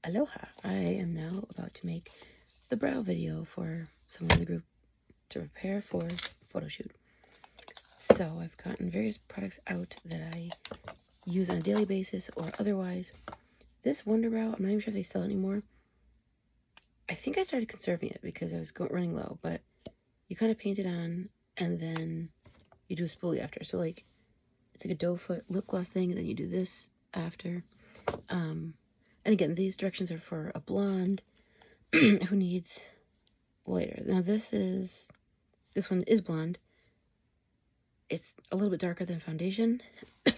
Aloha! I am now about to make the brow video for someone in the group to prepare for a photo shoot. So I've gotten various products out that I use on a daily basis or otherwise. This Wonder Brow, I'm not even sure if they sell it anymore. I think I started conserving it because I was running low, but you kind of paint it on and then you do a spoolie after. So like, it's like a doe foot lip gloss thing, and then you do this after. And again, these directions are for a blonde who needs later. Now this one is blonde. It's a little bit darker than foundation,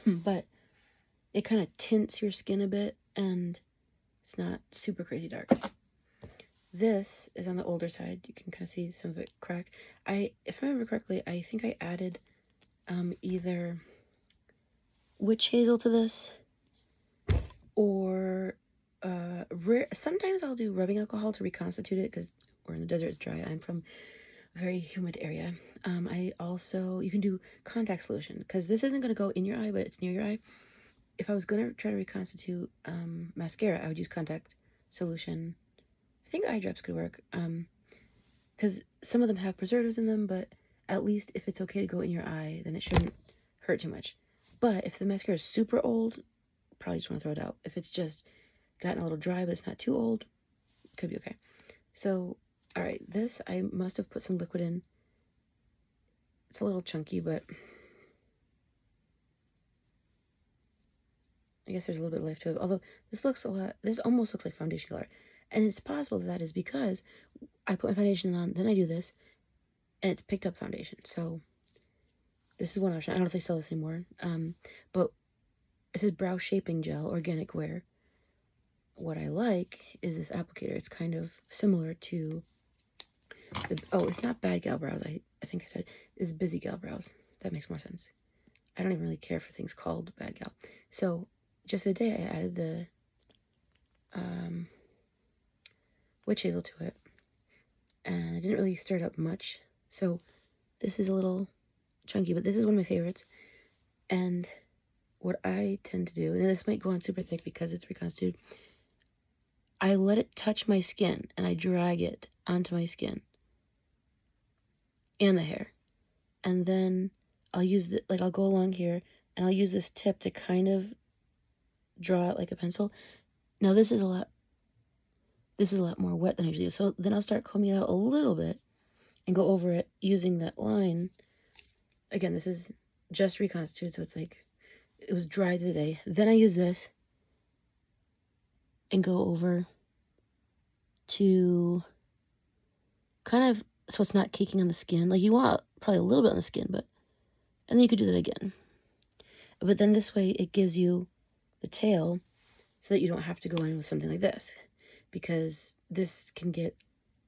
but it kind of tints your skin a bit, and it's not super crazy dark. This is on the older side. You can kind of see some of it cracked. If I remember correctly, I think I added either witch hazel to this, or sometimes I'll do rubbing alcohol to reconstitute it because we're in the desert, it's dry. I'm from a very humid area. You can do contact solution because this isn't going to go in your eye, but it's near your eye. If I was going to try to reconstitute mascara, I would use contact solution. I think eye drops could work because some of them have preservatives in them, but at least if it's okay to go in your eye, then it shouldn't hurt too much. But if the mascara is super old, probably just want to throw it out. If it's just gotten a little dry, but it's not too old, it could be okay. So, all right, this I must have put some liquid in. It's a little chunky, but I guess there's a little bit of life to it. Although this almost looks like foundation color. And it's possible that is because I put my foundation on, then I do this, and it's picked up foundation. So this is one option. I don't know if they sell this anymore. But it says brow shaping gel, organic wear. What I like is this applicator. It's kind of similar to it's not Bad Gal Brows. I think I said it's Busy Gal Brows. That makes more sense. I don't even really care for things called Bad Gal. So just the day I added the witch hazel to it, and I didn't really stir it up much. So this is a little chunky, but this is one of my favorites. And what I tend to do, and this might go on super thick because it's reconstituted, I let it touch my skin and I drag it onto my skin and the hair. And then I'll use I'll go along here and I'll use this tip to kind of draw it like a pencil. Now this is a lot more wet than I usually do. So then I'll start combing it out a little bit and go over it using that line. Again, this is just reconstituted, so it's like it was dry today. Then I use this and go over to kind of so it's not caking on the skin. Like you want probably a little bit on the skin, and then you could do that again. But then this way it gives you the tail so that you don't have to go in with something like this, because this can get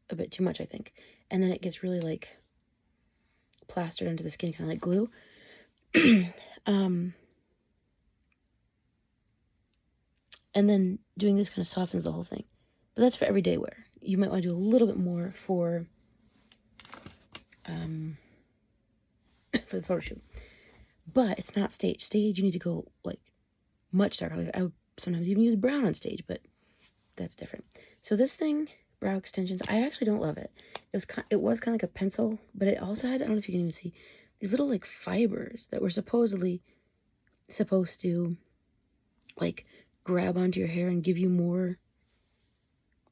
a bit too much, I think. And then it gets really like plastered onto the skin, kind of like glue. And then doing this kind of softens the whole thing. But that's for everyday wear. You might want to do a little bit more for the photo shoot. But it's not stage. Stage, you need to go like much darker. Like I would sometimes even use brown on stage, but that's different. So this thing, brow extensions, I actually don't love it. It was kind of like a pencil, but it also had, I don't know if you can even see, these little like fibers that were supposedly supposed to like grab onto your hair and give you more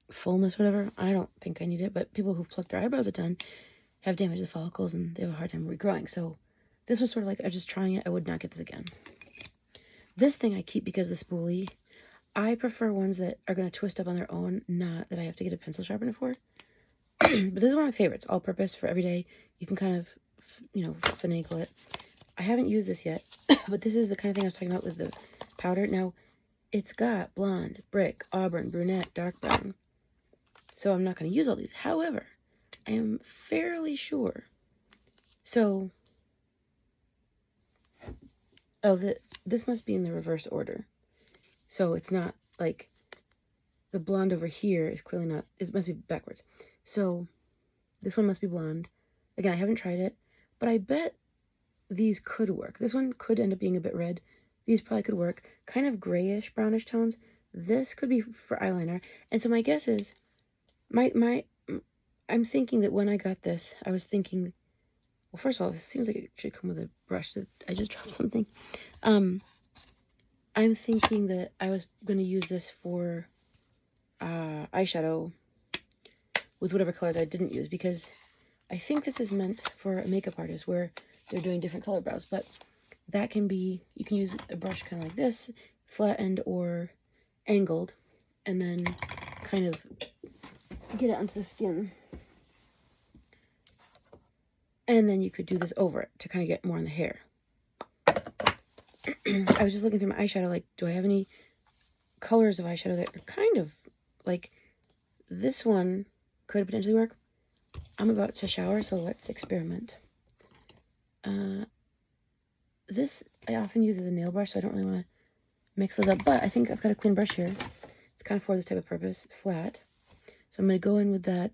fullness, whatever. I don't think I need it, but people who've plucked their eyebrows a ton have damaged the follicles and they have a hard time regrowing. So this was sort of like, I was just trying it. I would not get this again. This thing I keep because the spoolie. I prefer ones that are going to twist up on their own, not that I have to get a pencil sharpener for. But this is one of my favorites, all-purpose for every day. You can kind of, finagle it. I haven't used this yet, but this is the kind of thing I was talking about with the powder. Now, it's got blonde, brick, auburn, brunette, dark brown. So I'm not going to use all these. However, I am fairly sure. So, this must be in the reverse order. So it's not like the blonde over here is clearly not, it must be backwards. So this one must be blonde. Again, I haven't tried it, but I bet these could work. This one could end up being a bit red. These probably could work. Kind of grayish, brownish tones. This could be for eyeliner. And so my guess is, I'm thinking that when I got this, I was thinking, well, first of all, this seems like it should come with a brush. I just dropped something. I'm thinking that I was going to use this for eyeshadow with whatever colors I didn't use, because I think this is meant for a makeup artist where they're doing different color brows, but that can be, you can use a brush kind of like this, flattened or angled, and then kind of get it onto the skin. And then you could do this over it to kind of get more on the hair. I was just looking through my eyeshadow, like, do I have any colors of eyeshadow that are kind of like this one could potentially work. I'm about to shower, so let's experiment. This I often use as a nail brush, so I don't really want to mix those up, but I think I've got a clean brush here. It's kind of for this type of purpose, flat. So I'm going to go in with that,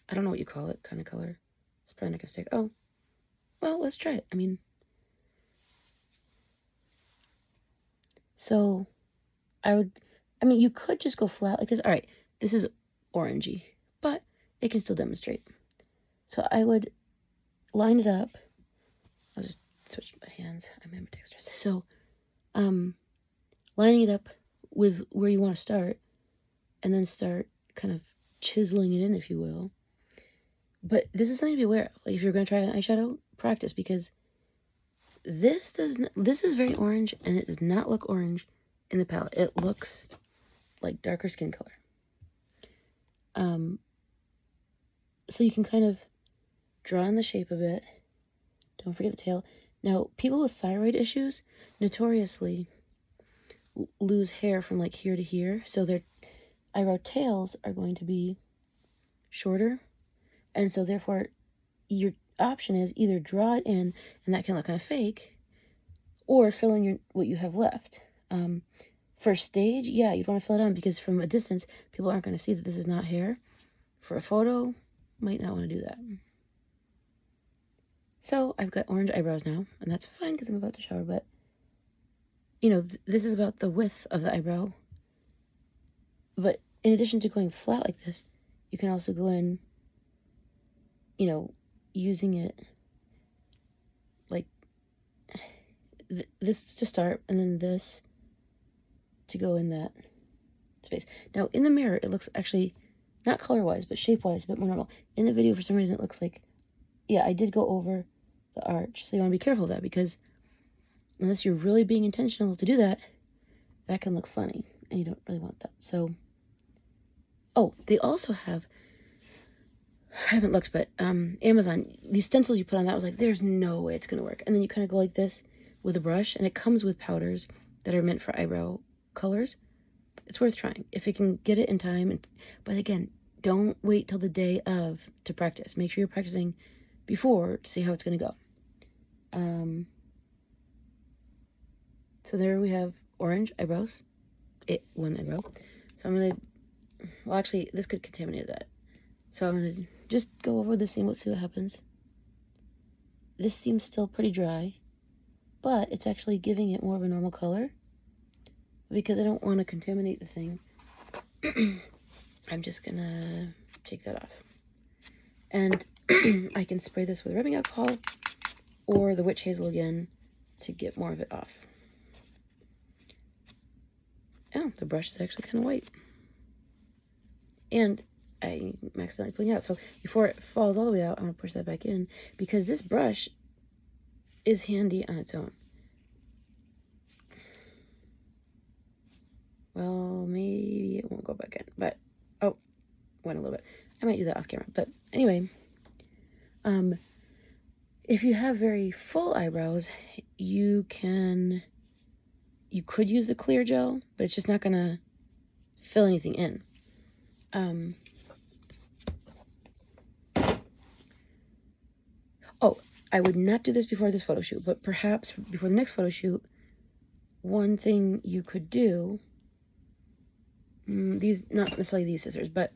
I don't know what you call it, kind of color. It's probably not going to stick. Oh, well, let's try it. I mean, so you could just go flat like this. All right, this is orangey, but it can still demonstrate. So I would line it up. I'll just switch my hands. I'm ambidextrous. So, lining it up with where you want to start, and then start kind of chiseling it in, if you will. But this is something to be aware of. Like, if you're going to try an eyeshadow, practice, because this is very orange, and it does not look orange in the palette. It looks like darker skin color. So you can kind of draw in the shape of it. Don't forget the tail. Now, people with thyroid issues notoriously lose hair from like here to here, so their eyebrow tails are going to be shorter, and so therefore your option is either draw it in, and that can look kind of fake, or fill in what you have left. For stage, yeah, you'd want to fill it in, because from a distance, people aren't going to see that this is not hair. For a photo, might not want to do that. So I've got orange eyebrows now, and that's fine because I'm about to shower, but this is about the width of the eyebrow. But in addition to going flat like this, you can also go in, using it like this to start, and then this to go in that space. Now, in the mirror, it looks actually, not color-wise, but shape-wise, a bit more normal. In the video, for some reason, it looks like, yeah, I did go over the arch. So you want to be careful of that, because unless you're really being intentional to do that, that can look funny, and you don't really want that. So, oh, they also have, I haven't looked, but Amazon, these stencils you put on that, was like, there's no way it's going to work. And then you kind of go like this with a brush, and it comes with powders that are meant for eyebrow colors. It's worth trying if it can get it in time. But again, don't wait till the day of to practice. Make sure you're practicing before to see how it's going to go. So there we have orange eyebrows. One eyebrow. So I'm going to, well, actually, this could contaminate that. So I'm going to just go over this scene. Let's see what happens. This seems still pretty dry, but it's actually giving it more of a normal color. Because I don't want to contaminate the thing, I'm just going to take that off. And I can spray this with rubbing alcohol or the witch hazel again to get more of it off. Oh, the brush is actually kind of white. And I'm accidentally pulling it out. So before it falls all the way out, I'm going to push that back in, because this brush is handy on its own. Well, maybe it won't go back in, but, oh, went a little bit. I might do that off camera, but anyway, if you have very full eyebrows, you could use the clear gel, but it's just not going to fill anything in. Oh, I would not do this before this photo shoot, but perhaps before the next photo shoot, one thing you could do, these, not necessarily these scissors, but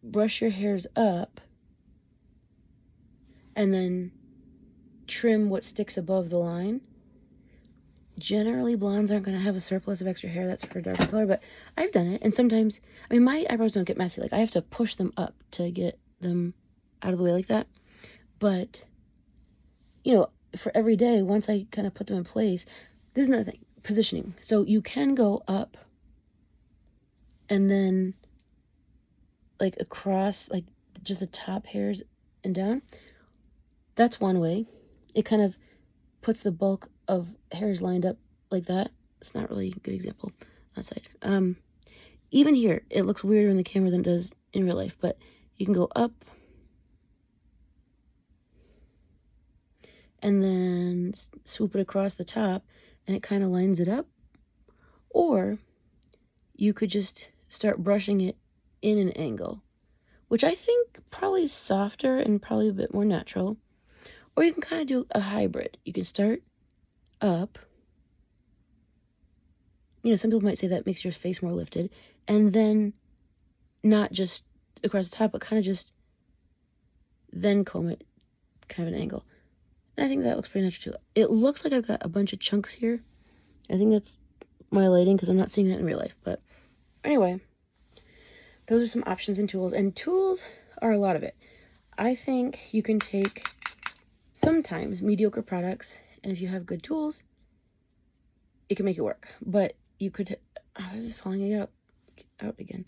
brush your hairs up and then trim what sticks above the line. Generally, blondes aren't going to have a surplus of extra hair. That's for darker color, but I've done it. And sometimes, I mean, my eyebrows don't get messy. Like, I have to push them up to get them out of the way like that. But, you know, for every day, once I kind of put them in place, this is another thing, positioning. So you can go up and then, like, across, like, just the top hairs and down. That's one way. It kind of puts the bulk of hairs lined up like that. It's not really a good example, that side. Even here, it looks weirder in the camera than it does in real life, but you can go up and then swoop it across the top, and it kind of lines it up. Or you could just start brushing it in an angle, which I think probably is softer and probably a bit more natural. Or you can kind of do a hybrid. You can start up. You know, some people might say that makes your face more lifted, and then not just across the top, but kind of just then comb it kind of an angle. And I think that looks pretty natural too. It looks like I've got a bunch of chunks here. I think that's my lighting because I'm not seeing that in real life. But anyway, those are some options and tools are a lot of it. I think you can take sometimes mediocre products, and if you have good tools, it can make it work. But you could, this is falling out again.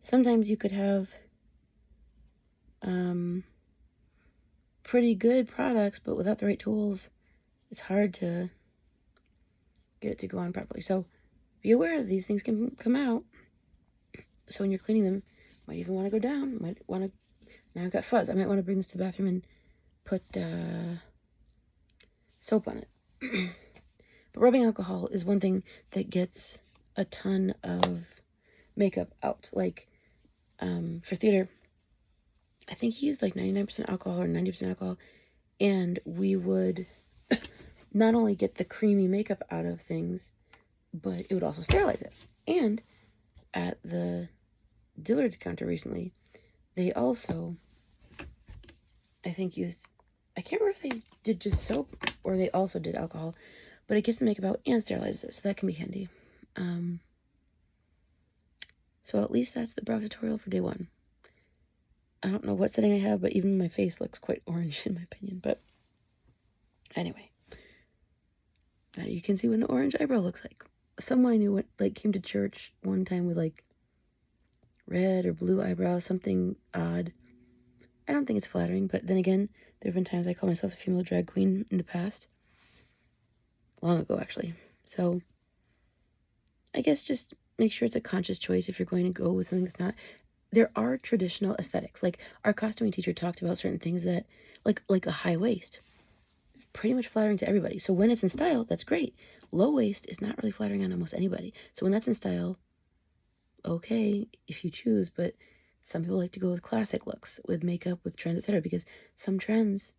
Sometimes you could have pretty good products, but without the right tools, it's hard to get it to go on properly. So be aware that these things can come out. So when you're cleaning them, you might even want to go down. Might want to, now I've got fuzz. I might want to bring this to the bathroom and put soap on it. But rubbing alcohol is one thing that gets a ton of makeup out. Like for theater, I think he used like 99% alcohol or 90% alcohol, and we would not only get the creamy makeup out of things, but it would also sterilize it. And at the Dillard's counter recently, they also, I think, used, I can't remember if they did just soap or they also did alcohol, but it gets the makeup out and sterilizes it, so that can be handy. So at least that's the brow tutorial for day one. I don't know what setting I have, but even my face looks quite orange in my opinion. But anyway, now you can see what an orange eyebrow looks like. Someone I knew went, like, came to church one time with like red or blue eyebrows, something odd. I don't think it's flattering, but then again, there have been times I called myself a female drag queen in the past. Long ago, actually. So I guess just make sure it's a conscious choice if you're going to go with something that's not. There are traditional aesthetics. Like our costuming teacher talked about certain things that, like a high waist, pretty much flattering to everybody. So when it's in style, that's great. Low waist is not really flattering on almost anybody. So when that's in style, okay, if you choose, but some people like to go with classic looks, with makeup, with trends, etc. Because some trends,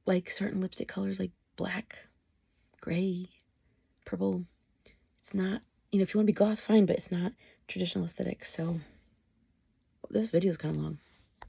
like certain lipstick colors, like black, gray, purple, it's not, if you want to be goth, fine, but it's not traditional aesthetics. So this video is kind of long.